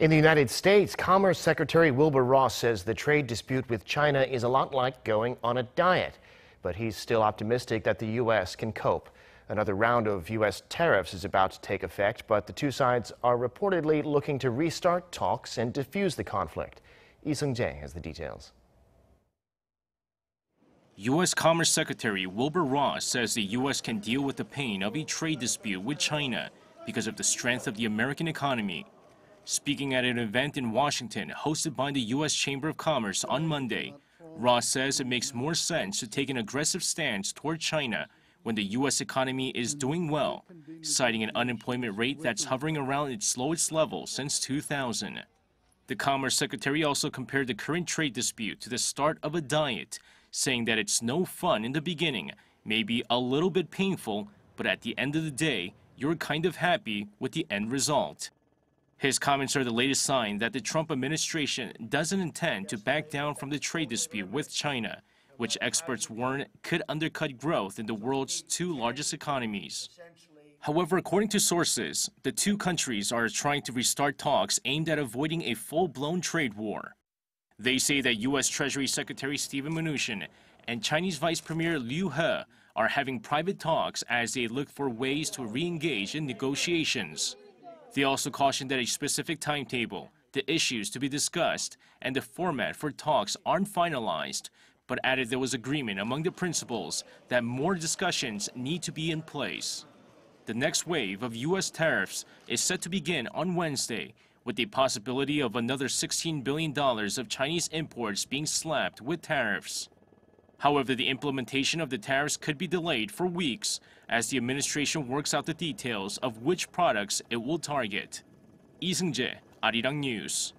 In the United States, Commerce Secretary Wilbur Ross says the trade dispute with China is a lot like going on a diet. But he's still optimistic that the U.S. can cope. Another round of U.S. tariffs is about to take effect, but the two sides are reportedly looking to restart talks and defuse the conflict. Seung-jae has the details. U.S. Commerce Secretary Wilbur Ross says the U.S. can deal with the pain of a trade dispute with China because of the strength of the American economy. Speaking at an event in Washington hosted by the U.S. Chamber of Commerce on Monday, Ross says it makes more sense to take an aggressive stance toward China when the U.S. economy is doing well, citing an unemployment rate that's hovering around its lowest level since 2000. The Commerce Secretary also compared the current trade dispute to the start of a diet, saying that it's no fun in the beginning, maybe a little bit painful, but at the end of the day, you're kind of happy with the end result. His comments are the latest sign that the Trump administration doesn't intend to back down from the trade dispute with China, which experts warn could undercut growth in the world's two largest economies. However, according to sources, the two countries are trying to restart talks aimed at avoiding a full-blown trade war. They say that U.S. Treasury Secretary Steven Mnuchin and Chinese Vice Premier Liu He are having private talks as they look for ways to re-engage in negotiations. They also cautioned that a specific timetable, the issues to be discussed, and the format for talks aren't finalized, but added there was agreement among the principals that more discussions need to be in place. The next wave of U.S. tariffs is set to begin on Wednesday, with the possibility of another $16 billion of Chinese imports being slapped with tariffs. However, the implementation of the tariffs could be delayed for weeks as the administration works out the details of which products it will target. Seung-jae, Arirang News.